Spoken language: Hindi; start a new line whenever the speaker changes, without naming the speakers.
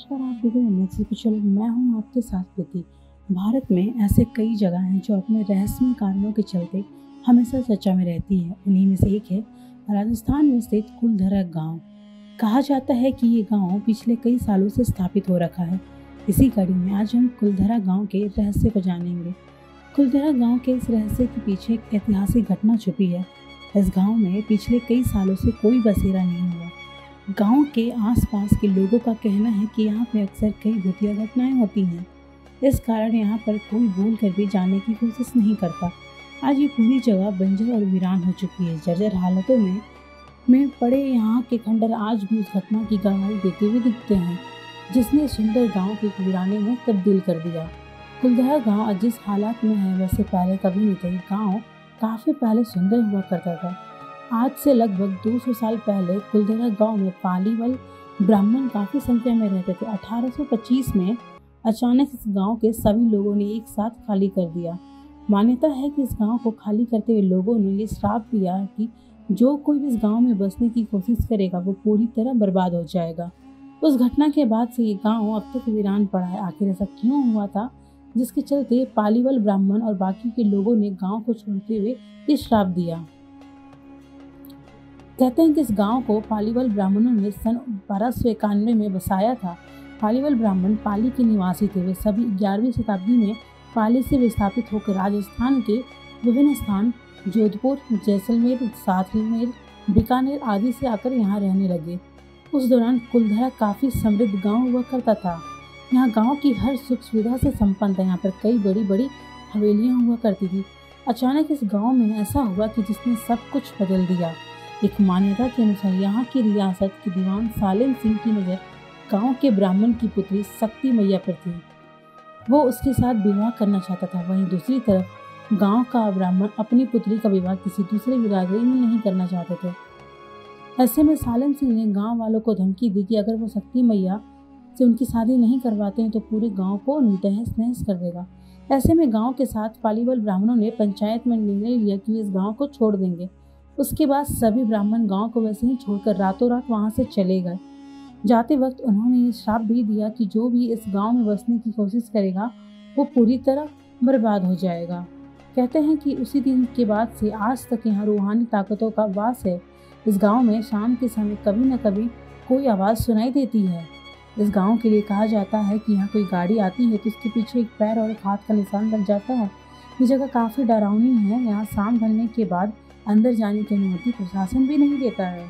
नमस्कार, आप देख रहे हैं नेक्स्ट कुशल। मैं हूं आपके साथ प्रीति। भारत में ऐसे कई जगह हैं जो अपने रहस्यमय कारणों के चलते हमेशा चर्चा में रहती है। उन्हीं में से एक है राजस्थान में स्थित कुलधरा गांव। कहा जाता है कि ये गांव पिछले कई सालों से स्थापित हो रखा है। इसी कड़ी में आज हम कुलधरा गांव के रहस्य को जानेंगे। कुलधरा गांव के इस रहस्य के पीछे एक ऐतिहासिक घटना छुपी है। इस गांव में पिछले कई सालों से कोई बसेरा नहीं हुआ। गांव के आसपास के लोगों का कहना है कि यहाँ पे अक्सर कई भूतिया घटनाएं होती हैं। इस कारण यहाँ पर कोई भूल कर भी जाने की कोशिश नहीं करता। आज ये पूरी जगह बंजर और वीरान हो चुकी है। जर्जर हालतों में पड़े यहाँ के खंडर आज भी उस घटना की गवाही देते हुए दिखते हैं, जिसने सुंदर गाँव के वीराने में तब्दील कर दिया। कुलधरा गाँव आज जिस हालात में है वैसे पहले कभी नहीं था। गाँव काफ़ी पहले सुंदर हुआ करता था। आज से लगभग 200 साल पहले कुलधरा गांव में पालीवाल ब्राह्मण काफ़ी संख्या में रहते थे। 1825 में अचानक इस गांव के सभी लोगों ने एक साथ खाली कर दिया। मान्यता है कि इस गांव को खाली करते हुए लोगों ने ये श्राप दिया कि जो कोई भी इस गांव में बसने की कोशिश करेगा वो पूरी तरह बर्बाद हो जाएगा। उस घटना के बाद से ये गाँव अब तक वीरान पड़ा है। आखिर ऐसा क्यों हुआ था, जिसके चलते पालीवाल ब्राह्मण और बाकी के लोगों ने गाँव को छोड़ते हुए ये श्राप दिया। कहते हैं कि इस गांव को पालीवाल ब्राह्मणों ने सन 1291 में बसाया था। पालीवाल ब्राह्मण पाली के निवासी थे। वे सभी 11वीं शताब्दी में पाली से विस्थापित होकर राजस्थान के विभिन्न स्थान जोधपुर, जैसलमेर, साथीमेर, बीकानेर आदि से आकर यहाँ रहने लगे। उस दौरान कुलधरा काफ़ी समृद्ध गांव हुआ करता था। यहाँ गांव की हर सुख सुविधा से संपन्न था। यहाँ पर कई बड़ी बड़ी हवेलियाँ हुआ करती थी। अचानक इस गाँव में ऐसा हुआ कि जिसने सब कुछ बदल दिया। एक मान्यता के अनुसार यहाँ की रियासत के दीवान सालेम सिंह की नज़र गांव के ब्राह्मण की पुत्री शक्ति मैया पर थी। वो उसके साथ विवाह करना चाहता था। वहीं दूसरी तरफ गांव का ब्राह्मण अपनी पुत्री का विवाह किसी दूसरे बिरादरी में नहीं करना चाहते थे। ऐसे में सालेम सिंह ने गांव वालों को धमकी दी कि अगर वो शक्ति मैया से उनकी शादी नहीं करवाते हैं तो पूरे गाँव को तहस नहस कर देगा। ऐसे में गाँव के साथ पालीवाल ब्राह्मणों ने पंचायत में निर्णय लिया कि इस गाँव को छोड़ देंगे। उसके बाद सभी ब्राह्मण गांव को वैसे ही छोड़कर रातों रात वहां से चले गए। जाते वक्त उन्होंने ये श्राप भी दिया कि जो भी इस गांव में बसने की कोशिश करेगा वो पूरी तरह बर्बाद हो जाएगा। कहते हैं कि उसी दिन के बाद से आज तक यहाँ रूहानी ताकतों का वास है। इस गांव में शाम के समय कभी न कभी कोई आवाज़ सुनाई देती है। इस गाँव के लिए कहा जाता है कि यहाँ कोई गाड़ी आती है तो उसके पीछे एक पैर और एक हाथ का निशान लग जाता है। ये जगह काफ़ी डरावनी है। यहाँ शाम ढलने के बाद अंदर जाने की अनुमति प्रशासन भी नहीं देता है।